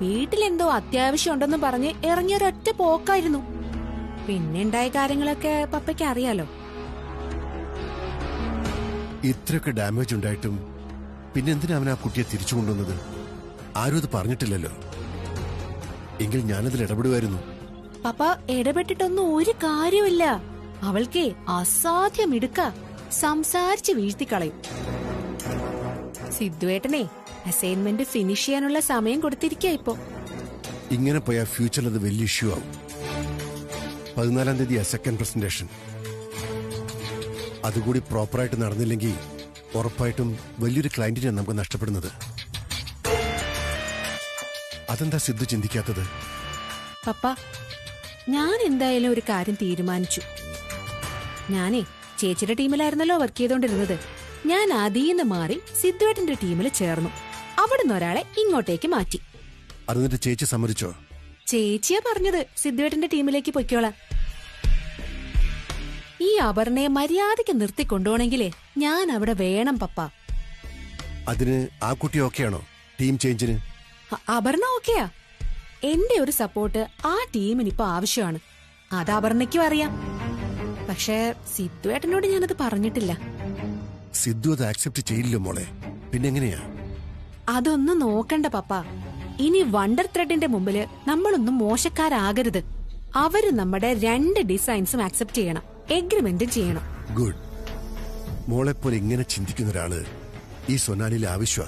വീട്ടിലെന്തോ അത്യാവശ്യം ഉണ്ടെന്ന് പറഞ്ഞ് ഇറങ്ങിയൊരൊറ്റ പോക്കായിരുന്നു. പിന്നെ ഉണ്ടായ കാര്യങ്ങളൊക്കെ പപ്പയ്ക്ക് അറിയാലോ. ഇത്രയൊക്കെ ഡാമേജ് ഉണ്ടായിട്ടും പിന്നെന്തിനാ അവൻ ആ കുട്ടിയെ തിരിച്ചു കൊണ്ടുവന്നത്? ആരും അത് പറഞ്ഞിട്ടില്ലല്ലോ. എങ്കിൽ ഞാനതിൽ ഇടപെടുമായിരുന്നു. പപ്പ ഇടപെട്ടിട്ടൊന്നും ഒരു കാര്യമില്ല. അവൾക്കേ അസാധ്യം ഇടുക്ക, സംസാരിച്ച് വീഴ്ത്തിക്കളയും. സിദ്ധുവേട്ടനെ അസൈൻമെന്റ് ഫിനിഷ് ചെയ്യാനുള്ള സമയം കൊടുത്തിരിക്കുക ഇപ്പോ. ഇങ്ങനെ പോയാൽ ഫ്യൂച്ചറിൽ അത് വലിയ ഇഷ്യൂ ആവും. 14-ാം തീയതി സെക്കൻഡ് പ്രസന്റേഷൻ. അതുകൂടി പ്രോപ്പറായിട്ട് നടന്നില്ലെങ്കിൽ ഉറപ്പായിട്ടും വലിയൊരു ക്ലയന്റിനെ നമുക്ക് നഷ്ടപ്പെടുന്നത്. അതെന്താ സിദ്ധു ചിന്തിക്കാത്തത്? പപ്പ, ഞാൻ എന്തായാലും ഒരു കാര്യം തീരുമാനിച്ചു. ഞാനേ ചേച്ചിയുടെ ടീമിലായിരുന്നല്ലോ വർക്ക് ചെയ്തോണ്ടിരുന്നത്. ഞാൻ അതീന്ന് മാറി സിദ്ധുവേട്ടന്റെ ടീമിൽ ചേർന്നു. അവിടുന്ന് ഒരാളെ ഇങ്ങോട്ടേക്ക് മാറ്റി. എന്നിട്ട് ചേച്ചി സമ്മതിച്ചോ? ചേച്ചിയാ പറഞ്ഞത് സിദ്ധുവേട്ടന്റെ ടീമിലേക്ക് പൊയ്ക്കോളാം. ഈ അപർണയെ മര്യാദയ്ക്ക് നിർത്തിക്കൊണ്ടുപോണെങ്കിലേ ഞാൻ അവിടെ വേണം പപ്പ. അതിന് ആ കുട്ടി ഓക്കെയാണോ ടീം ചേഞ്ചിന്? അപർണ ഓക്കെയാ. എന്റെ ഒരു സപ്പോർട്ട് ആ ടീമിന് ഇപ്പൊ ആവശ്യമാണ്. അത് അപർണയ്ക്കും അറിയാം. പക്ഷേ സിദ്ധുവേട്ടനോട് ഞാനത് പറഞ്ഞിട്ടില്ല. സിദ്ധു അത് ആക്സെപ്റ്റ് ചെയ്യില്ലോ മോളെ. പിന്നെങ്ങനെയാ? അതൊന്നും നോക്കണ്ട പപ്പ. ഇനി വണ്ടർ ത്രെഡിന്റെ മുമ്പില് നമ്മളൊന്നും മോശക്കാരാകരുത്. അവര് നമ്മുടെ 2 ഡിസൈൻസും ആക്സെപ്റ്റ് ചെയ്യണം, എഗ്രിമെന്റും ചെയ്യണം. ഗുഡ്. മോളെപ്പോലെ ഇങ്ങനെ ചിന്തിക്കുന്ന ഒരാള് ഈ സൊനാലിയിൽ ആവശ്യമാ.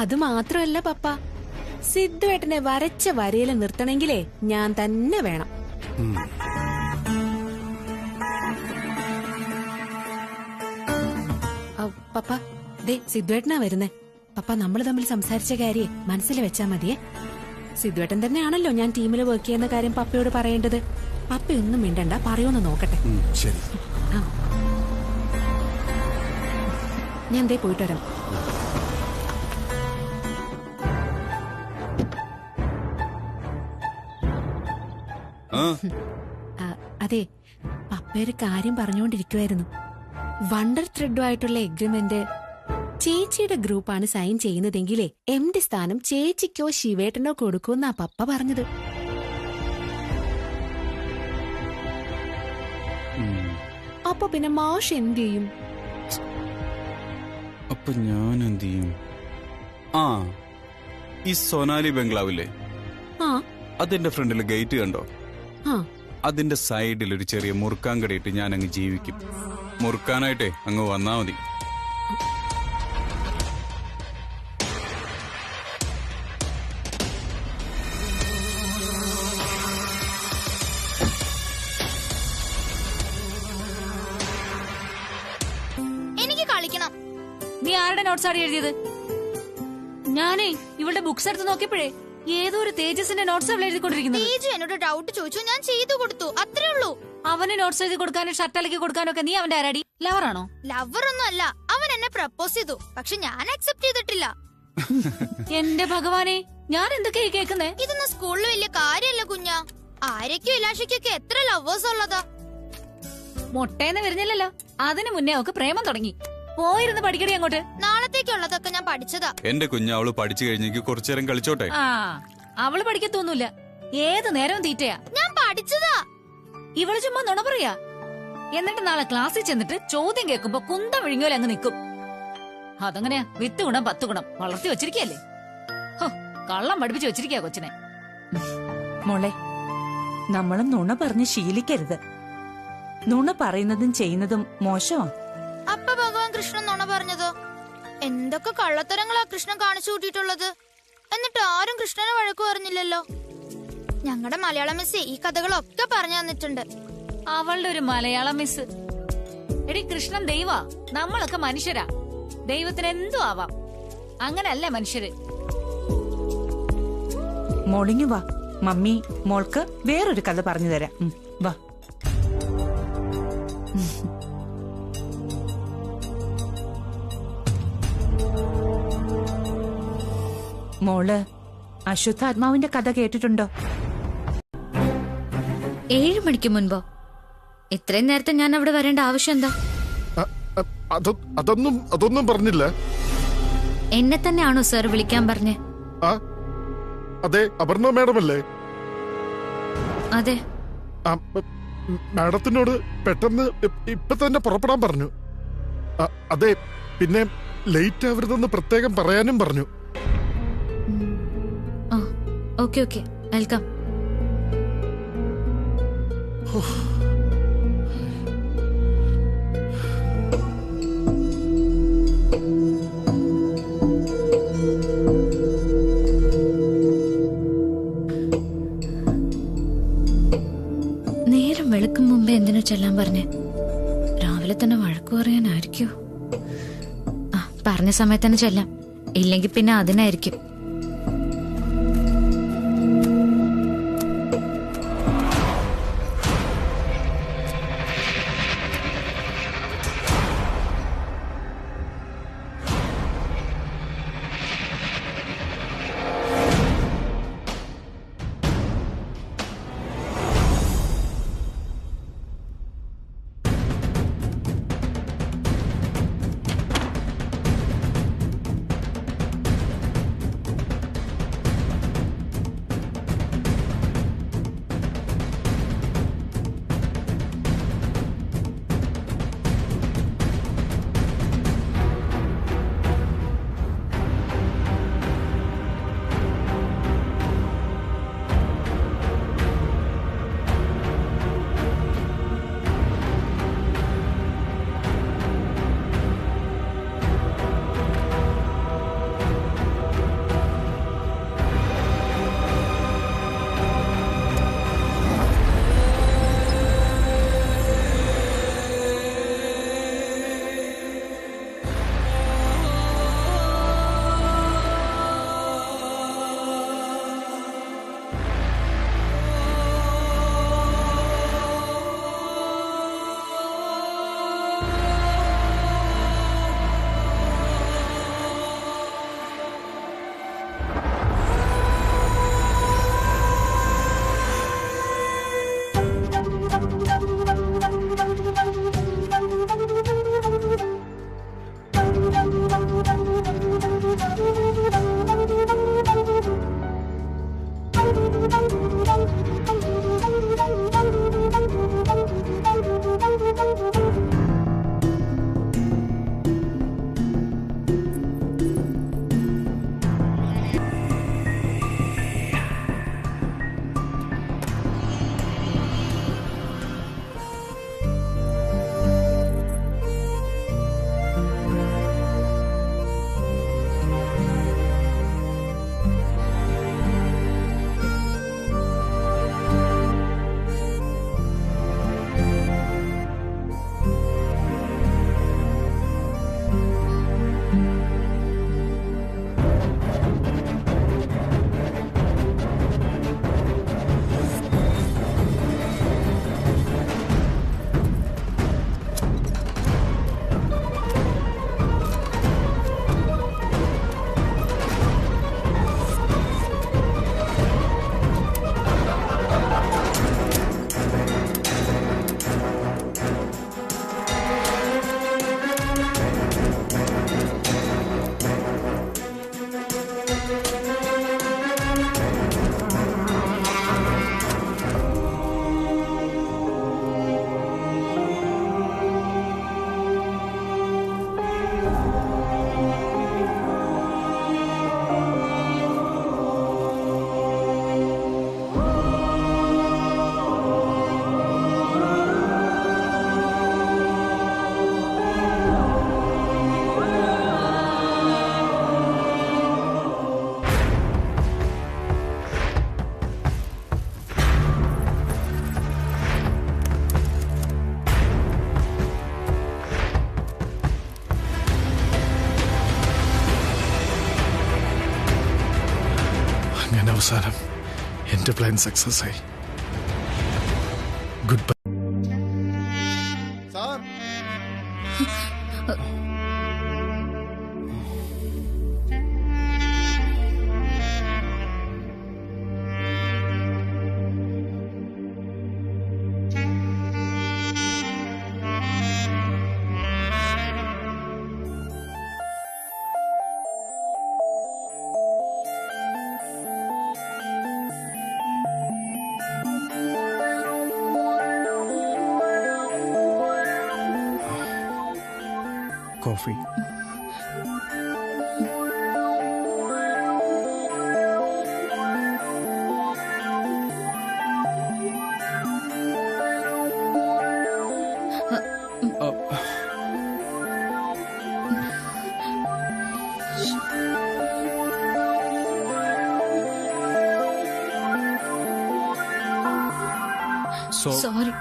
അത് മാത്രമല്ല പപ്പ, സിദ്ധുവേട്ടനെ വരച്ച വരയിൽ നിർത്തണമെങ്കിലേ ഞാൻ തന്നെ വേണം. പപ്പ, ദേ സിദ്ധുവേട്ടനാ വരുന്നേ. പപ്പ, നമ്മൾ തമ്മിൽ സംസാരിച്ച കാര്യം മനസ്സിൽ വെച്ചാ മതിയേ. സിദ്ധുവേട്ടൻ തന്നെയാണല്ലോ ഞാൻ ടീമിൽ വർക്ക് ചെയ്യുന്ന കാര്യം പപ്പയോട് പറയേണ്ടത്. പപ്പയൊന്നും മിണ്ടണ്ട, പറയോന്ന് നോക്കട്ടെ. ശരി. ഞാൻ ദേ പോയിട്ട് വരാം. അതെ, പപ്പ ഒരു കാര്യം പറഞ്ഞുകൊണ്ടിരിക്കുവായിരുന്നു. വണ്ടർ ത്രെഡുമായിട്ടുള്ള എഗ്രിമെന്റ് ചേച്ചിയുടെ ഗ്രൂപ്പാണ് സൈൻ ചെയ്യുന്നതെങ്കിലേ എംഡി സ്ഥാനം ചേച്ചിക്കോ ശിവേട്ടനോ കൊടുക്കുമെന്നാ പപ്പ പറഞ്ഞത്. അപ്പൊ പിന്നെ മാഷ് എന്ത് ചെയ്യും? അപ്പൊ ഞാൻ എന്ത് ചെയ്യും? ഈ സൊനാലി ബംഗ്ലാവില്ലേ, അതിന്റെ ഫ്രണ്ടില് ഗേറ്റ് കണ്ടോ? അതിന്റെ സൈഡിൽ ഒരു ചെറിയ മുറുക്കാൻ കടയിട്ട് ഞാൻ അങ്ങ് ജീവിക്കും. മുറുക്കാനായിട്ടേ അങ്ങ് വന്നാ മതി. എനിക്ക് കളിക്കണം. നീ ആരുടെ നോട്ട്സാണ് എഴുതിയത്? ഞാനേ ഇവളുടെ ബുക്സ് എടുത്ത് നോക്കിയപ്പോഴേ ഏതോ ഒരു തേജസിന്റെ നോട്ട്സ് അവൾ എഴുതിക്കൊണ്ടിരിക്കുന്നത്. തേജു എന്നോട് ഡൗട്ട് ചോദിച്ചു, ഞാൻ ചെയ്തു കൊടുത്തു, അത്രേ ഉള്ളൂ. അവന് നോട്ട്സ് എഴുതി കൊടുക്കാനും ഷർട്ട് അലക്കി കൊടുക്കാനും ഒക്കെ നീ അവന്റെ ആരാടി? ലവറാണോ? ലവറൊന്നും അല്ല. അവൻ എന്നെ പ്രപ്പോസ് ചെയ്തു, പക്ഷെ ഞാൻ അക്സെപ്റ്റ് ചെയ്തിട്ടില്ല. എന്റെ ഭഗവാനെ, ഞാൻ എന്തൊക്കെയാ കേൾക്കുന്നേ? ഇതൊന്നും സ്കൂളിൽ വലിയ കാര്യമല്ല കുഞ്ഞാ. ആരൊക്കെയോ ഇലാശയ്ക്കൊക്കെ എത്ര ലവേഴ്സ് ഉള്ളതാ. മുട്ടേന്ന് വരുന്നില്ലല്ലോ, അതിനു മുന്നേ അവക്ക് പ്രേമം തുടങ്ങി. പോയിരുന്ന് പഠിക്കടി അങ്ങോട്ട്. നാളത്തേക്കുള്ളതൊക്കെ ഞാൻ പഠിച്ചതാ. എന്റെ കുഞ്ഞ് അവള് പഠിച്ചു കഴിഞ്ഞെങ്കിൽ കുറച്ചേരം കളിച്ചോട്ടെ. അവള് പഠിക്കത്തൊന്നുമില്ല, ഏത് നേരവും തീറ്റയാ. ഞാൻ പഠിച്ചതാ. ഇവള് ചുമ്മാ നുണ പറയാ. എന്നിട്ട് നാളെ ക്ലാസ്സിൽ ചെന്നിട്ട് ചോദ്യം കേൾക്കുമ്പോ കുന്തം വിഴുങ്ങോലെ അങ്ങ് നിക്കും. അതങ്ങനെയാ, 10 ഗുണം 10 ഗുണം വളർത്തി വെച്ചിരിക്കല്ലേ. കള്ളം പഠിപ്പിച്ചു വെച്ചിരിക്കാ കൊച്ചിനെ. മോളെ, നമ്മളും നുണ പറഞ്ഞ് ശീലിക്കരുത്. നുണ പറയുന്നതും ചെയ്യുന്നതും മോശമാ. അപ്പ ഭഗവാൻ കൃഷ്ണൻ നുണ പറഞ്ഞതോ? എന്തൊക്കെ കള്ളത്തരങ്ങളാ കൃഷ്ണൻ കാണിച്ചു കൂട്ടിയിട്ടുള്ളത്. എന്നിട്ട് ആരും കൃഷ്ണനെ വഴക്കു പറഞ്ഞില്ലല്ലോ. ഞങ്ങളുടെ മലയാള മിസ് ഈ കഥകളൊക്കെ പറഞ്ഞു തന്നിട്ടുണ്ട്. അവളുടെ ഒരു മലയാളം മിസ്. എടി, കൃഷ്ണൻ ദൈവാ, നമ്മളൊക്കെ മനുഷ്യരാ. ദൈവത്തിന് എന്തും ആവാം. അങ്ങനല്ല മനുഷ്യര്. മോളിങ്ങു വാ, മമ്മി മോൾക്ക് വേറൊരു കഥ പറഞ്ഞു തരാം. വാ. മോള് അശുദ്ധാത്മാവിന്റെ കഥ കേട്ടിട്ടുണ്ടോ? 7 മണിക്ക് മുൻപോ? ഇത്രയും നേരത്തെ ഞാൻ അവിടെ വരേണ്ട ആവശ്യം എന്താ? അതൊന്നും പറഞ്ഞില്ല. എന്നെ തന്നെയാണോ സാർ വിളിക്കാൻ പറഞ്ഞേ? അതെ, അപർണ മാഡം അല്ലേ? അതെ. മാഡത്തിനോട് പെട്ടെന്ന് ഇപ്പൊ തന്നെ പുറപ്പെടാൻ പറഞ്ഞു. അതെ, പിന്നെ ലേറ്റ് ആവരുതെന്ന് പ്രത്യേകം പറയാനും പറഞ്ഞു. Okay okay, welcome. നേരം വെളുക്കും മുമ്പേ എന്തിനു ചെല്ലാൻ പറഞ്ഞേ? രാവിലെ തന്നെ വഴക്കു പറയാനായിരിക്കോ? പറഞ്ഞ സമയത്ത് തന്നെ ചെല്ലാം, ഇല്ലെങ്കിൽ പിന്നെ അതിനായിരിക്കും. അവസാനം എന്റെ പ്ലാൻ സക്സസ് ആയി. Good bye. Coffee. Sorry.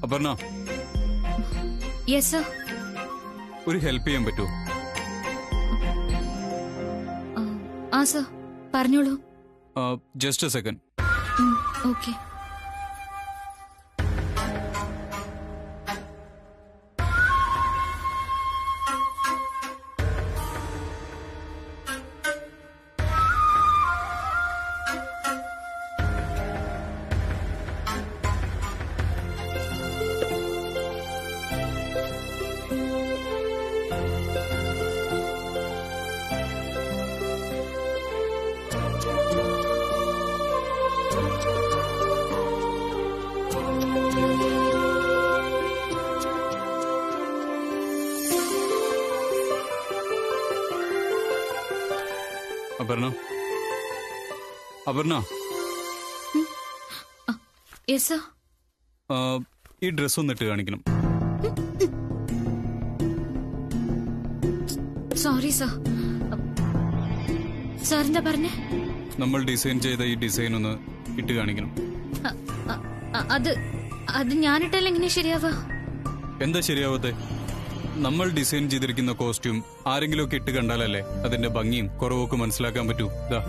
Aparna, yes sir. ഒരു ഹെൽപ്പ് ചെയ്യാൻ പറ്റുമോ? ആ സർ, പറഞ്ഞോളൂ. Just A second. Okay. Aparna, Aparna, yes sir. ഈ ഡ്രസ് ഒന്നിട്ട് കാണിക്കണം. Sorry sir. സാർ എന്താ പറഞ്ഞേ? നമ്മൾ ഡിസൈൻ ചെയ്ത ഈ ഡിസൈൻ ഒന്ന് ഇട്ട് കാണിക്കണം. അത് അത് ഞാനിട്ടല്ല എങ്ങനെ ശരിയാവാ? എന്താ ശരിയാവത്തെ? നമ്മൾ ഡിസൈൻ ചെയ്തിരിക്കുന്ന കോസ്റ്റ്യൂം ആരെങ്കിലും ഒക്കെ ഇട്ട് കണ്ടാലല്ലേ അതിന്റെ ഭംഗിയും കുറവൊക്കെ മനസ്സിലാക്കാൻ പറ്റൂ. ഇതാ.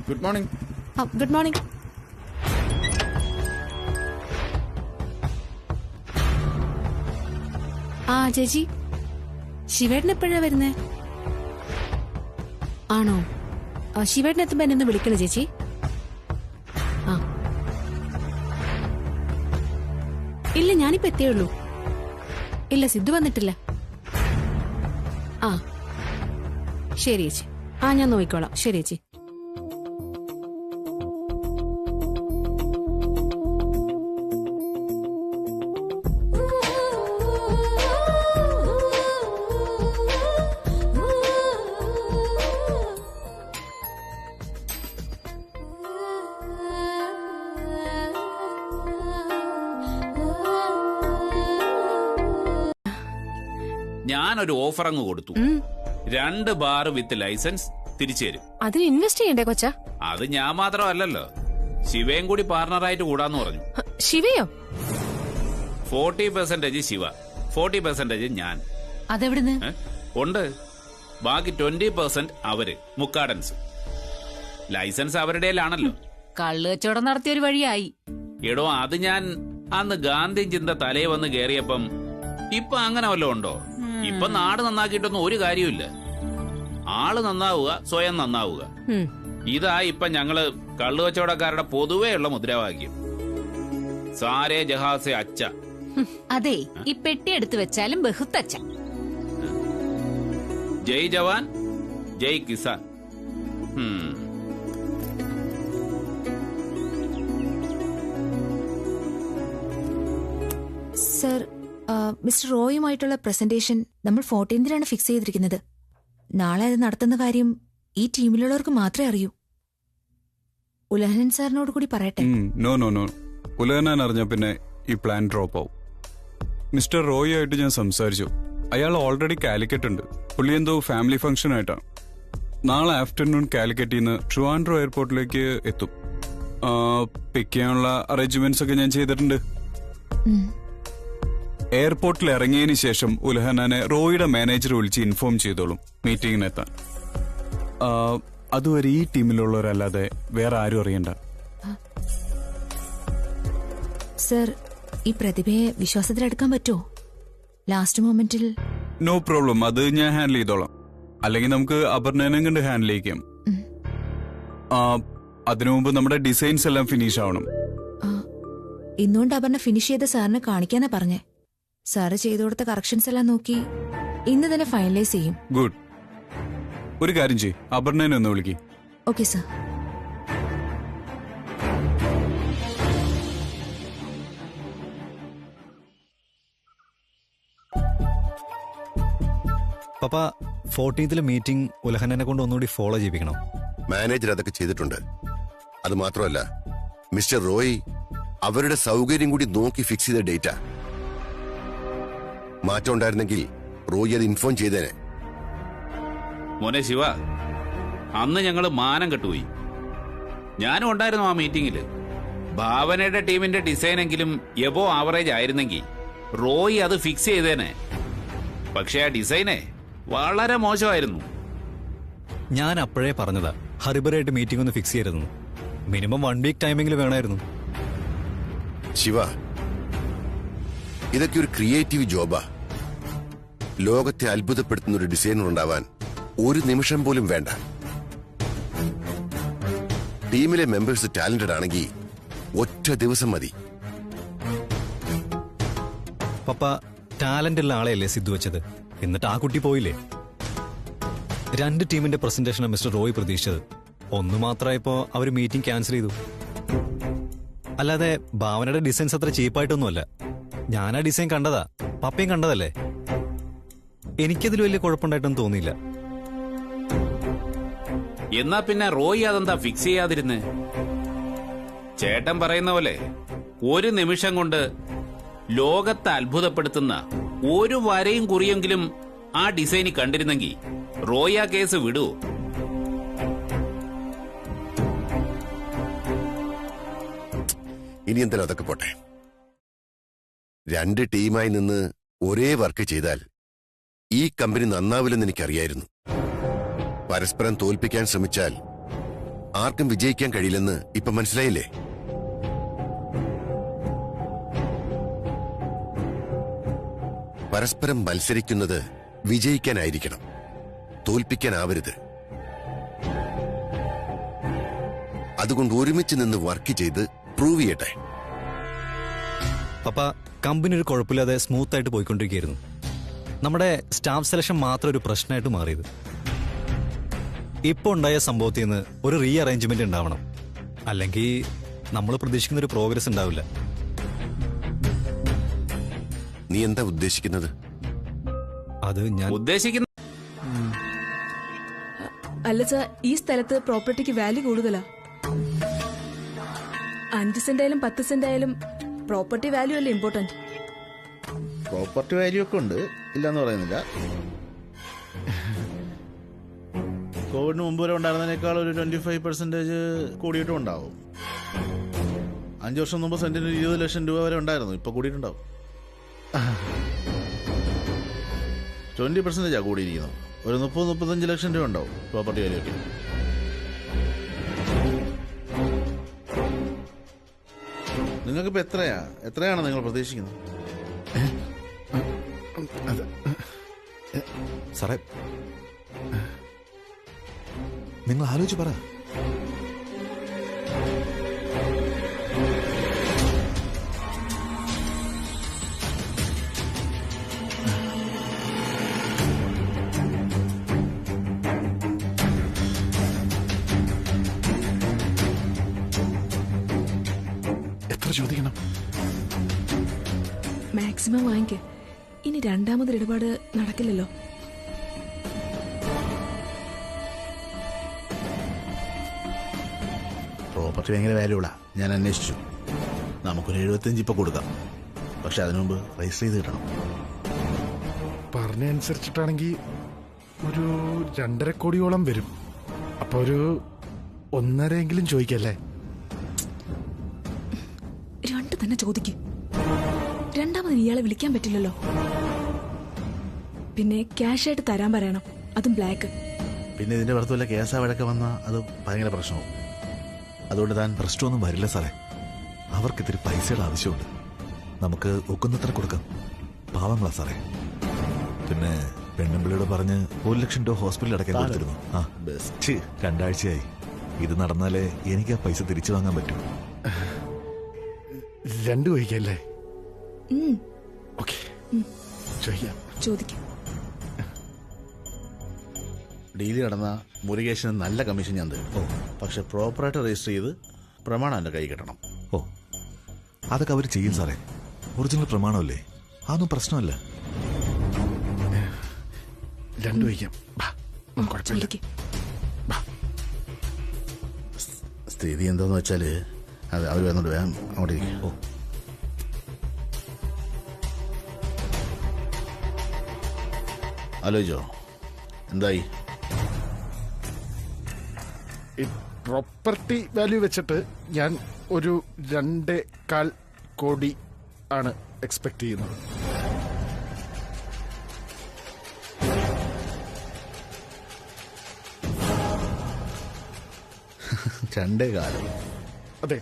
Good morning. Good morning. ആ ചേച്ചി, ശിവേട്ടൻ എപ്പോഴാ വരുന്നേ? ആണോ? ശിവേട്ടൻ എത്തുമ്പോ എന്നെ ഒന്ന് വിളിക്കണേ ചേച്ചി. ആ ഇല്ല, ഞാനിപ്പോ എത്തിയേ ഉള്ളൂ. ഇല്ല, സിദ്ധു വന്നിട്ടില്ല. ആ ശരി ചേച്ചി. ആ ഞാൻ നോക്കിക്കോളാം. ശരി ചേച്ചി. ഞാനൊരു ഓഫർ അങ്ങ് കൊടുത്തു. 2 ബാർ വിത്ത് ലൈസൻസ് തിരിച്ചു തരും. അതിന് ഇൻവെസ്റ്റ് ചെയ്യണ്ടേ കൊച്ചാ? അത് ഞാൻ മാത്രമല്ലല്ലോ, ശിവയും കൂടി പാർട്ണറായിട്ട് കൂടാന്ന് പറഞ്ഞു. ശിവയോ? 40% ശിവ, 40% ഞാൻ. അതെവിടുന്ന്? ഉണ്ട്. ബാക്കി 20% അവര് മുക്കാടൻസ്. ലൈസൻസ് അവരുടെയിലാണല്ലോ. കള്ളു കച്ചവടം നടത്തിയൊരു വഴിയായി. എടോ, അത് ഞാൻ അന്ന് ഗാന്ധി ചിന്ത തലേ വന്ന് കേറിയപ്പം. ഇപ്പൊ അങ്ങനെ വല്ലതും ഉണ്ടോ? ഇപ്പൊ നാട് നന്നാക്കിയിട്ടൊന്നും ഒരു കാര്യമില്ല. ആള് നന്നാവുക, സ്വയം നന്നാവുക. ഇതാ ഇപ്പൊ ഞങ്ങള് കള്ളുകച്ചവടക്കാരുടെ പൊതുവെയുള്ള മുദ്രാവാക്യം. സാരേ ജഹാസെ അച്ച. അതെ, ഈ പെട്ടി എടുത്തു വെച്ചാലും ബഹുത്തച്ച. ജയ് ജവാൻ ജയ് കിസാൻ. സർ, മിസ്റ്റർ റോയുമായിട്ടുള്ള പ്രസന്റേഷൻ നമ്മൾ 14th ഫിക്സ് ചെയ്തിരിക്കുന്നത്. നാളെ അത് നടത്തുന്ന കാര്യം ഈ ടീമിലുള്ളവർക്ക് മാത്രമേ അറിയൂ. ഉലഹനൻ സാറിനോട് കൂടി പറയട്ടെ. നോ നോ നോ, ഉലഹനാൻ അറിഞ്ഞ പിന്നെ ഈ പ്ലാൻ ഡ്രോപ്പ് ആവും. മിസ്റ്റർ റോയി ആയിട്ട് ഞാൻ സംസാരിച്ചു. അയാൾ ഓൾറെഡി കാലിക്കറ്റ് ഉണ്ട്. പുള്ളി എന്തോ ഫാമിലി ഫംഗ്ഷൻ ആയിട്ടാണ്. നാളെ ആഫ്റ്റർനൂൺ കാലിക്കറ്റിൽ നിന്ന് ട്രിവാൻഡ്രോ എയർപോർട്ടിലേക്ക് എത്തും. പിക്ക് ചെയ്യാനുള്ള അറേഞ്ച്മെന്റ്സ് ഒക്കെ ഞാൻ ചെയ്തിട്ടുണ്ട്. എയർപോർട്ടിൽ ഇറങ്ങിയതിന് ശേഷം ഉലഹനാനെ റോയിയുടെ മാനേജർ വിളിച്ച് ഇൻഫോം ചെയ്തോളും മീറ്റിംഗിനെത്താൻ. അതുവരെ ഈ ടീമിലുള്ളവരല്ലാതെ വേറെ ആരും അറിയണ്ട. സർ, ഈ പ്രതിഭയെ വിശ്വാസത്തിലെടുക്കാൻ പറ്റുമോ? ലാസ്റ്റ് മൊമെന്റിൽ നോ പ്രോബ്ലം, അത് ഞാൻ ഹാൻഡിൽ ചെയ്തോളാം. അല്ലെങ്കിൽ നമുക്ക് അപർണനെ കണ്ട് ഹാൻഡിൽ ചെയ്യിക്കാം. അതിനു മുമ്പ് നമ്മുടെ ഡിസൈൻസ് എല്ലാം ഫിനിഷ് ആവണം. ഇന്നുകൊണ്ട് അപർണ ഫിനിഷ് ചെയ്ത സാറിനെ കാണിക്കാനാ പറഞ്ഞേ. സാറ് ചെയ്തു കൊടുത്ത കറക്ഷൻസ് എല്ലാം നോക്കി ഇന്ന് തന്നെ ഫൈനലൈസ് ചെയ്യും. ഗുഡ്. ഒരു കാര്യം ചെയ്യ്, അപർണനെ ഒന്ന് വിളിക്ക്. Okay sir. പപ്പ, 14th മീറ്റിംഗ് ഉലഹനെ കൊണ്ട് ഒന്നുകൂടി ഫോളോ ചെയ്യിപ്പിക്കണം. മാനേജർ അതൊക്കെ ചെയ്തിട്ടുണ്ട്. അത് മാത്രമല്ല, മിസ്റ്റർ റോയ് അവരുടെ സൗകര്യം കൂടി നോക്കി ഫിക്സ് ചെയ്ത ഡേറ്റ. മാറ്റം ഉണ്ടായിരുന്നെങ്കിൽ റോയ് അത് ഇൻഫോം ചെയ്തേനെ. മോനെ ശിവ, അന്ന് ഞങ്ങള് മാനം കെട്ടുപോയി. ഞാനും ഉണ്ടായിരുന്നു ആ മീറ്റിംഗില്. ഭാവനയുടെ ടീമിന്റെ ഡിസൈനെങ്കിലും എബോ ആവറേജ് ആയിരുന്നെങ്കിൽ റോയ് അത് ഫിക്സ് ചെയ്തേനെ. പക്ഷെ ആ ഡിസൈനെ വളരെ മോശമായിരുന്നു. ഞാൻ അപ്പോഴേ പറഞ്ഞതാ ഹറിബറായിട്ട് മീറ്റിംഗ് ഒന്ന് ഫിക്സ് ചെയ്തിരുന്നു. മിനിമം 1 വീക്ക് ടൈമെങ്കിലും വേണമായിരുന്നു. ശിവ, ഇതൊക്കെ ഒരു ക്രിയേറ്റീവ് ജോബാ. ലോകത്തെ അത്ഭുതപ്പെടുത്തുന്ന ഒരു ഡിസൈനർ ഉണ്ടാവാൻ ഒരു നിമിഷം പോലും വേണ്ട. ടീമിലെ മെമ്പേഴ്സ് ടാലന്റഡ് ആണെങ്കിൽ ഒറ്റ ദിവസം മതി. പപ്പ, ടാലന്റ് ഉള്ള ആളെയല്ലേ സിദ്ധു വെച്ചത്? എന്നിട്ട് ആ കുട്ടി പോയില്ലേ? 2 ടീമിന്റെ പ്രസന്റേഷനാണ് മിസ്റ്റർ റോയ് പ്രതീക്ഷിച്ചത്. ഒന്ന് മാത്രമായപ്പോ അവർ മീറ്റിംഗ് ക്യാൻസൽ ചെയ്തു. അല്ലാതെ ഭാവനയുടെ ഡിസൈൻസ് അത്ര ചീപ്പായിട്ടൊന്നുമല്ല. ഞാൻ ആ ഡിസൈൻ കണ്ടതാ, പപ്പയും കണ്ടതല്ലേ. എനിക്കതിൽ വലിയ കുഴപ്പമുണ്ടായിട്ടൊന്നും തോന്നിയില്ല. എന്നാ പിന്നെ റോയ് അതെന്താ ഫിക്സ് ചെയ്യാതിരുന്ന്? ചേട്ടൻ പറയുന്ന പോലെ ഒരു നിമിഷം കൊണ്ട് ലോകത്തെ അത്ഭുതപ്പെടുത്തുന്ന ഒരു വരയും കുറിയെങ്കിലും ആ ഡിസൈനിൽ കണ്ടിരുന്നെങ്കിൽ റോയ് ആ കേസ് വിടൂ. ഇനി എന്തായാലും അതൊക്കെ പോട്ടെ. 2 ടീമായി നിന്ന് ഒരേ വർക്ക് ചെയ്താൽ ഈ കമ്പനി നന്നാവില്ലെന്ന് എനിക്കറിയായിരുന്നു. പരസ്പരം തോൽപ്പിക്കാൻ ശ്രമിച്ചാൽ ആർക്കും വിജയിക്കാൻ കഴിയില്ലെന്ന് ഇപ്പൊ മനസ്സിലായില്ലേ? പരസ്പരം മത്സരിക്കുന്നത് വിജയിക്കാനായിരിക്കണം, തോൽപ്പിക്കാനാവരുത്. അതുകൊണ്ട് ഒരുമിച്ച് നിന്ന് വർക്ക് ചെയ്ത് പ്രൂവ് ചെയ്യട്ടെ. പപ്പ, കമ്പനി ഒരു കുഴപ്പമില്ലാതെ സ്മൂത്ത് ആയിട്ട് പോയിക്കൊണ്ടിരിക്കുകയായിരുന്നു. നമ്മുടെ സ്റ്റാഫ് സെലക്ഷൻ മാത്രം ഒരു പ്രശ്നമായിട്ട് മാറിയത്. ഇപ്പോൾ ഉണ്ടായ സംഭവത്തിൽ നിന്ന് ഒരു റീ അറേഞ്ച്മെന്റ് ഉണ്ടാവണം. അല്ലെങ്കിൽ നമ്മൾ പ്രതീക്ഷിക്കുന്ന ഒരു പ്രോഗ്രസ് ഉണ്ടാവില്ല. നീ എന്താ ഉദ്ദേശിക്കുന്നത്? അത് ഞാൻ ഉദ്ദേശിക്കുന്ന അല്ല സാർ, ഈ സ്ഥലത്ത് പ്രോപ്പർട്ടിക്ക് വാല്യൂ കൂടുതലാ. 5 സെന്റായാലും 10 സെന്റായാലും പ്രോപ്പർട്ടി വാല്യൂ അല്ലേ ഇമ്പോർട്ടന്റ്. പ്രോപ്പർട്ടി വാല്യൂ ഒക്കെ ഉണ്ട്, ഇല്ലെന്ന് പറയുന്നില്ല. കോവിഡിന് മുമ്പ് വരെ ഉണ്ടായിരുന്നതിനേക്കാൾ ഒരു 25% കൂടിയിട്ടും ഉണ്ടാവും. 5 വർഷം മുമ്പ് സെന്റിന് 20 ലക്ഷം രൂപ വരെ ഉണ്ടായിരുന്നു, ഇപ്പൊ കൂടിയിട്ടുണ്ടാവും. 20% കൂടിയിരിക്കുന്നു. ഒരു 30-35 ലക്ഷം രൂപ ഉണ്ടാവും പ്രോപ്പർട്ടി വാല്യൂ ഒക്കെ. നിങ്ങൾക്കിപ്പോ എത്രയാണ് നിങ്ങൾ പ്രതീക്ഷിക്കുന്നത്? സാറേ, നിങ്ങൾ ആലോചിച്ച് പറ. ചോദിക്കണം. മാക്സിമം വാങ്ങിക്ക്. ഇനി രണ്ടാമതൊരു ഇടപാട് നടക്കില്ലല്ലോ. പ്രോപ്പർട്ടി ഭയങ്കര വാല്യൂളാ. ഞാൻ അന്വേഷിച്ചു. നമുക്കൊരു 75 ഇപ്പൊ കൊടുക്കാം. പക്ഷെ അതിനു മുമ്പ് രജിസ്റ്റർ ചെയ്ത് കിട്ടണം. പറഞ്ഞ അനുസരിച്ചിട്ടാണെങ്കിൽ ഒരു 2.5 കോടിയോളം വരും. അപ്പൊ ഒരു 1.5 ചോദിക്കല്ലേ? 2 തന്നെ ചോദിക്ക്. രണ്ടാമതിന് ഇയാളെ വിളിക്കാൻ പറ്റില്ലല്ലോ. പിന്നെ ക്യാഷ് ആയിട്ട് തരാൻ പറയണം, അതും ബ്ലാക്ക്. പിന്നെ ഇതിന്റെ പുറത്ത് വല്ല കേസാ വഴക്ക വന്നാൽ അത് ഭയങ്കര പ്രശ്നവും. അതുകൊണ്ട് താൻ പ്രശ്നമൊന്നും വരില്ല സാറേ. അവർക്ക് ഇത്തിരി പൈസയുടെ ആവശ്യമുണ്ട്. നമുക്ക് ഒക്കുന്നത്ര കൊടുക്കാം. പാവങ്ങളാ സാറേ. പിന്നെ പെണ്ണുമ്പിളിയോട് പറഞ്ഞ് 1 ലക്ഷം രൂപ ഹോസ്പിറ്റലിൽ അടയ്ക്കാൻ കൊടുത്തിരുന്നു. ആ ബെസ്റ്റ്. 2 ആഴ്ചയായി. ഇത് നടന്നാലേ എനിക്ക് ആ പൈസ തിരിച്ചു വാങ്ങാൻ പറ്റൂ. 2 ചോദിക്കല്ലേ? ഉം. ഓക്കെ, ചോദിക്കാം. ചോദിക്കും. ഡീല് നടന്ന മുരുകേശന് നല്ല കമ്മീഷൻ ഞാൻ തരും. പക്ഷെ പ്രോപ്പറായിട്ട് രജിസ്റ്റർ ചെയ്ത് പ്രമാണം എന്റെ കൈ കിട്ടണം. ഓ, അതൊക്കെ അവർ ചെയ്യും സാറേ. ഒറിജിനൽ പ്രമാണമല്ലേ, അതൊന്നും പ്രശ്നമല്ല. 2 ചോദിക്കാം. ചോദിക്ക്. സ്ഥിതി എന്താന്ന് വെച്ചാല് അത് അവർ വന്നോണ്ട് വേഗം അങ്ങോട്ട് ഇരിക്കും. ഓ, ആലോചിച്ചോ? എന്തായി? ഈ പ്രോപ്പർട്ടി വാല്യൂ വെച്ചിട്ട് ഞാൻ ഒരു 2.25 കോടി ആണ് എക്സ്പെക്ട് ചെയ്യുന്നത്. രണ്ടേ കാലം. അതെ.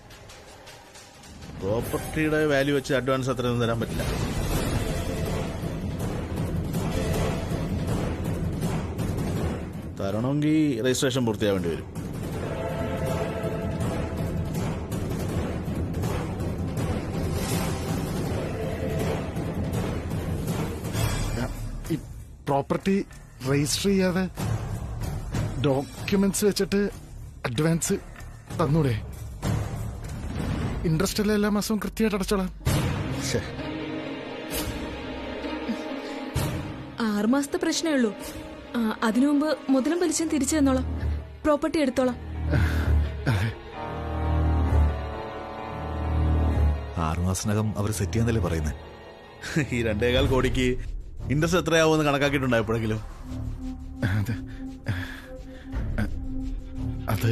പ്രോപ്പർട്ടിയുടെ വാല്യൂ വെച്ച് അഡ്വാൻസ് അത്രയൊന്നും തരാൻ പറ്റില്ല. തരണമെങ്കിൽ രജിസ്ട്രേഷൻ പൂർത്തിയാവേണ്ടി വരും. ഈ പ്രോപ്പർട്ടി രജിസ്റ്റർ ചെയ്യാതെ ഡോക്യുമെന്റ്സ് വെച്ചിട്ട് അഡ്വാൻസ് തന്നൂടെ? ഇൻട്രസ്റ്റ് എല്ലാം എല്ലാ മാസവും കൃത്യമായിട്ട് അടച്ചോളാം. 6 മാസത്തെ പ്രശ്നമേ ഉള്ളൂ. അതിനു മുമ്പ് മുതലും പലിശയും തിരിച്ചു തന്നോളാം. പ്രോപ്പർട്ടി എടുത്തോളാം. 6 മാസത്തിനകം അവർ സെറ്റ് ചെയ്യാന്നല്ലേ പറയുന്നത്? ഈ 2.25 കോടിക്ക് ഇൻട്രസ്റ്റ് എത്രയാവുമെന്ന് കണക്കാക്കിയിട്ടുണ്ടോ എപ്പോഴെങ്കിലും? അത്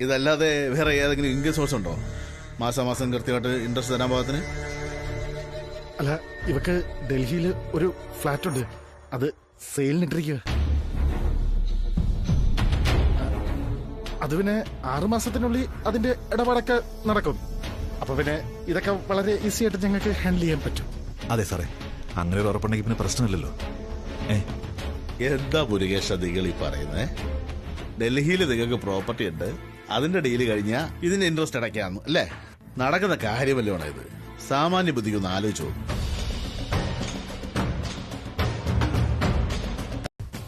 ഇതല്ലാതെ വേറെ ഏതെങ്കിലും ഇൻകം സോഴ്സ് ഉണ്ടോ മാസാമാസം കൃത്യമായിട്ട് ഇൻട്രസ്റ്റ് തരാൻ പാകത്തിന്? അല്ല, ഇവക്ക് ഡൽഹിയിൽ ഒരു ഫ്ലാറ്റ് ഉണ്ട്, അത് സെയിലിനിട്ടിരിക്കുക. അത് പിന്നെ 6 മാസത്തിനുള്ളിൽ അതിന്റെ ഇടപാടൊക്കെ നടക്കും. അപ്പൊ പിന്നെ ഇതൊക്കെ വളരെ ഈസി ആയിട്ട് ഞങ്ങൾക്ക് ഹാൻഡിൽ ചെയ്യാൻ പറ്റും. അതെ സാറേ, അങ്ങനെ ഒരു ഉറപ്പുണ്ടെങ്കിൽ പിന്നെ പ്രശ്നമില്ലല്ലോ. എന്താ മുരുകേഷ നിങ്ങൾ ഈ പറയുന്നേ? ഡൽഹിയിൽ നിങ്ങൾക്ക് പ്രോപ്പർട്ടി ഉണ്ട്, അതിന്റെ ഡീല് കഴിഞ്ഞാൽ ഇതിന്റെ ഇൻട്രസ്റ്റ് അടയ്ക്കാന്ന് അല്ലേ? നടക്കുന്ന കാര്യമല്ലോ ഇത്. സാമാന്യ ബുദ്ധിക്കൊന്ന് ആലോചിച്ചു.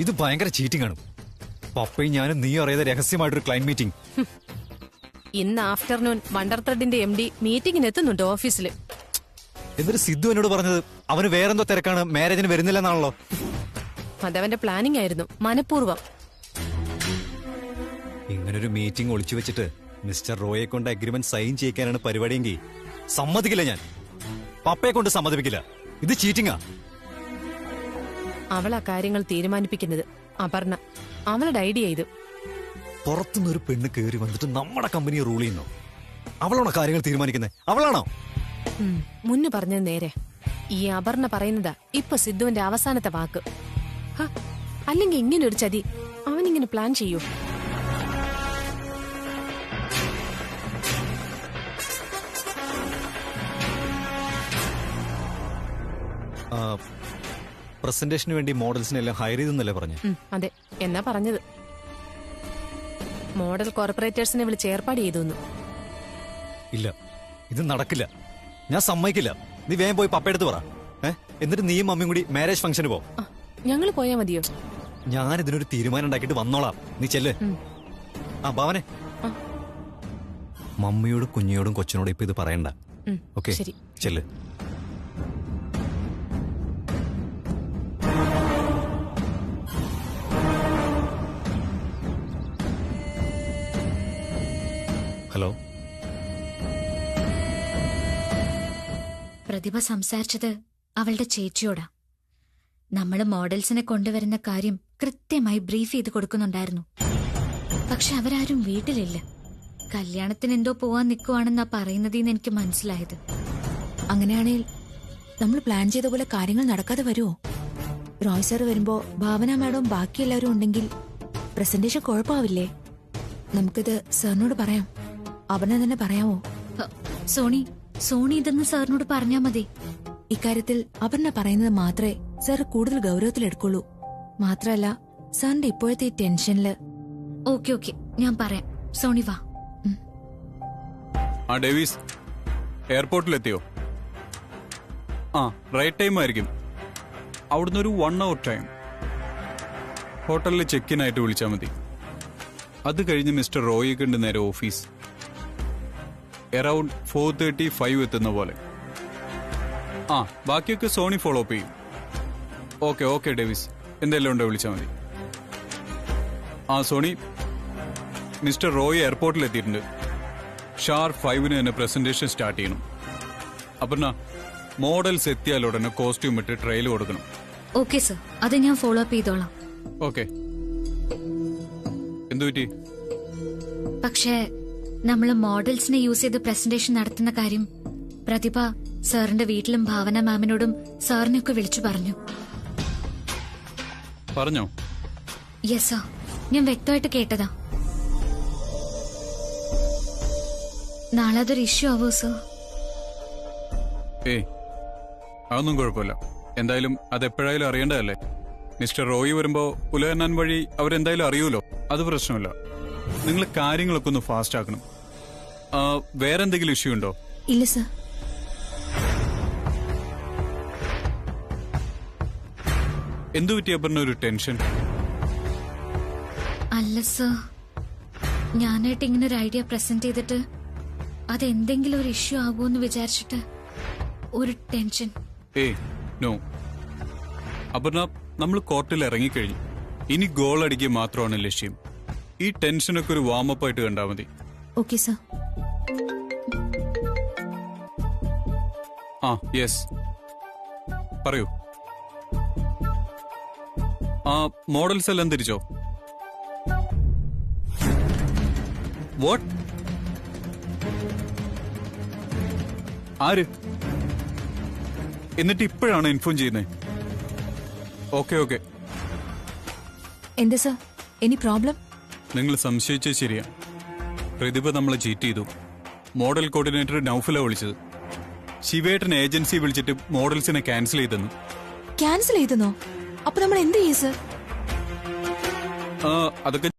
ഇത് ഭയങ്കര ചീറ്റിംഗ് ആണ്. പപ്പയും ഞാനും നീ അറിയാതെ രഹസ്യമായിട്ടൊരു ക്ലയന്റ് മീറ്റിംഗ്. ഇന്ന് ആഫ്റ്റർനൂൺ വണ്ടർ ത്രെഡിന്റെ MD മീറ്റിംഗിന് എത്തുന്നുണ്ട് ഓഫീസിൽ. എന്നിട്ട് സിദ്ധു എന്നോട് പറഞ്ഞത് അവന് വേറെന്തോ തിരക്കാണ്, മാരേജിന് വരുന്നില്ലെന്നാണല്ലോ. അതവന്റെ പ്ലാനിംഗ് ആയിരുന്നു, മനഃപൂർവ്വം. ഇങ്ങനൊരു മീറ്റിംഗ് ഒളിച്ചു വെച്ചിട്ട് മിസ്റ്റർ റോയെ കൊണ്ട് അഗ്രിമെന്റ് സൈൻ ചെയ്യിക്കാനാണ് പരിപാടിയെങ്കിൽ സമ്മതിക്കില്ല ഞാൻ. പപ്പയെ കൊണ്ട് സമ്മതിപ്പിക്കില്ല. ഇത് ചീറ്റിംഗാ. അവളാ കാര്യങ്ങൾ തീരുമാനിപ്പിക്കുന്നത്. അപർണ, അവളുടെ ഐഡിയ ഇത്. പുറത്തുനിന്നൊരു പെണ്ണ് കയറി വന്നിട്ട് നമ്മുടെ കമ്പനിയെ റൂൾ ചെയ്യുന്നു. അവളാണോ കാര്യങ്ങൾ തീരുമാനിക്കുന്നത്? അവളാണോ? മുന്നു പറഞ്ഞത് നേരെ. ഈ അപർണ പറയുന്നതാ ഇപ്പൊ സിദ്ധുവിന്റെ അവസാനത്തെ വാക്ക്. അല്ലെങ്കിൽ ഇങ്ങനെ ഒരു ചതി അവനിങ്ങനെ പ്ലാൻ ചെയ്യൂ? പ്രസന്റേഷന് വേണ്ടി മോഡൽസിനെല്ലാം ഹയർ ചെയ്തെന്നല്ലേ പറഞ്ഞു? അതെ, എന്നാ പറഞ്ഞത്. മോഡൽ കോർപ്പറേറ്റേഴ്സിനെ വിളിച്ച് ഏർപ്പാട് ചെയ്തു. ഇല്ല, ഇത് നടക്കില്ല. ഞാൻ സമ്മതിക്കില്ല. നീ വേഗം പോയി പപ്പയെടുത്ത് പറ. എന്നിട്ട് നീയും മമ്മിയും കൂടി മാരേജ് ഫംഗ്ഷന് പോ. ഞങ്ങൾ പോയാ മതിയോ? ഞാൻ ഇതിനൊരു തീരുമാനം ഉണ്ടാക്കിയിട്ട് വന്നോളാം. നീ ചെല്ല്. ആ ഭാവനെ, മമ്മിയോടും കുഞ്ഞിയോടും കൊച്ചിനോടും ഇപ്പൊ ഇത് പറയണ്ട. ഓക്കെ, ശരി. ചെല്ല്. ഹലോ. പ്രതിഭ സംസാരിച്ചത് അവളുടെ ചേച്ചിയോടാ. നമ്മള് മോഡൽസിനെ കൊണ്ടുവരുന്ന കാര്യം കൃത്യമായി ബ്രീഫ് ചെയ്ത് കൊടുക്കുന്നുണ്ടായിരുന്നു. പക്ഷെ അവരാരും വീട്ടിലില്ല. കല്യാണത്തിന് എന്തോ പോവാൻ നിൽക്കുവാണെന്നാ പറയുന്നതെന്ന് എനിക്ക് മനസ്സിലായത്. അങ്ങനെയാണെങ്കിൽ നമ്മൾ പ്ലാൻ ചെയ്ത പോലെ കാര്യങ്ങൾ നടക്കാതെ വരുമോ? റോയ് സാർ വരുമ്പോ ഭാവന മാഡവും ബാക്കി എല്ലാവരും ഉണ്ടെങ്കിൽ പ്രസന്റേഷൻ കുഴപ്പമാവില്ലേ? നമുക്കിത് സാറിനോട് പറയാം. അവനെ തന്നെ പറയാമോ? സോണി ഇതെന്ന് സാറിനോട് പറഞ്ഞാ മതി. ഇക്കാര്യത്തിൽ അപർണ പറയുന്നത് മാത്രമേ സാർ കൂടുതൽ ഗൗരവത്തിലെടുക്കുള്ളൂ. മാത്രമല്ല സാറിന്റെ ഇപ്പോഴത്തെ ഈ ടെൻഷനില്. ഓക്കെ, ഞാൻ പറയാം. സോണി വാ. ആ ഡേവിസ്, എയർപോർട്ടിലെത്തിയോ? ആ, റൈറ്റ് ടൈം ആയിരിക്കും. അവിടുന്ന് ഒരു 1 hour ടൈം. ഹോട്ടലിൽ ചെക്ക് ഇൻ ആയിട്ട് വിളിച്ചാൽ മതി. അത് കഴിഞ്ഞ് മിസ്റ്റർ റോയി കണ്ട് നേരെ ഓഫീസ്. അറൌണ്ട് 4:35 എത്തുന്ന പോലെ. ആ, ബാക്കിയൊക്കെ സോണി ഫോളോ അപ്പ് ചെയ്യും. ഓക്കെ ഡേവിസ്, എന്തെല്ലാം ഉണ്ടോ വിളിച്ചാൽ മതി. ആ സോണി, മിസ്റ്റർ റോയി എയർപോർട്ടിൽ എത്തിയിട്ടുണ്ട്. ഷാർപ്പ് 5 തന്നെ പ്രസന്റേഷൻ സ്റ്റാർട്ട് ചെയ്യണം. അപർണ, മോഡൽസ് എത്തിയാൽ ഉടനെ കോസ്റ്റ്യൂം ഇട്ട് ട്രയൽ കൊടുക്കണം. ഓക്കെ സർ, അത് ഞാൻ ഫോളോ അപ്പ് ചെയ്തോളാം. ഓക്കെ. എന്തു പറ്റി? പക്ഷേ നമ്മള് മോഡൽസിനെ യൂസ് ചെയ്ത് പ്രസന്റേഷൻ നടത്തുന്ന കാര്യം പ്രതിഭ സാറിന്റെ വീട്ടിലും ഭാവന മാമിനോടും സാറിനെയൊക്കെ വിളിച്ചു പറഞ്ഞു. പറഞ്ഞോ? യെസ് സർ, ഞാൻ വ്യക്തമായിട്ട് കേട്ടതാ. നാളെ അതൊരു ഇഷ്യൂ ആവോ സർ? ഏയ്, അതൊന്നും കുഴപ്പമില്ല. എന്തായാലും അതെപ്പോഴായാലും അറിയേണ്ടതല്ലേ. മിസ്റ്റർ റോയി വരുമ്പോ ഉലഹന്നാൻ വഴി അവരെന്തായാലും അറിയൂലോ. അത് പ്രശ്നമില്ല. നിങ്ങൾ കാര്യങ്ങളൊക്കെ ഒന്ന് ഫാസ്റ്റ് ആക്കണം. വേറെന്തെങ്കിലും ഇഷ്യൂ ഉണ്ടോ? ഇല്ല സർ. എന്തു പറ്റിയാ പറഞ്ഞ ഒരു ടെൻഷൻ? അല്ല സർ, ഞാനായിട്ട് ഇങ്ങനെ ഒരു ഐഡിയ പ്രസന്റ് ചെയ്തിട്ട് അതെന്തെങ്കിലും ഒരു ഇഷ്യൂ ആകുമെന്ന് വിചാരിച്ചിട്ട് ഒരു ടെൻഷൻ. ഏയ് നോ അപർണ, നമ്മൾ കോർട്ടിൽ ഇറങ്ങിക്കഴിഞ്ഞു. ഇനി ഗോൾ അടിക്കുക മാത്രമാണ് ലക്ഷ്യം. ഈ ടെൻഷനൊക്കെ ഒരു വാമപ്പ് ആയിട്ട് കണ്ടാൽ മതി. Okay sir. ആ യെസ്, പറയൂ. ആ മോഡൽസ് എല്ലാം തിരിച്ചോ? വാട്ട്? ആര്? എന്നിട്ട് ഇപ്പോഴാണ് ഇൻഫോം ചെയ്യുന്നത്? ഓക്കെ. എന്താ സർ, എനി പ്രോബ്ലം? നിങ്ങൾ സംശയിച്ചത് ശരിയാ. പ്രതിഭ നമ്മളെ ചീറ്റ് ചെയ്തു. മോഡൽ കോർഡിനേറ്റർ നൌഫല വിളിച്ചത്. ശിവേട്ടൻ ഏജൻസി വിളിച്ചിട്ട് മോഡൽസിനെ ക്യാൻസൽ ചെയ്തെന്നു. ക്യാൻസൽ ചെയ്തെന്നോ? അപ്പൊ നമ്മൾ എന്ത് ചെയ്യും സർ? അതൊക്കെ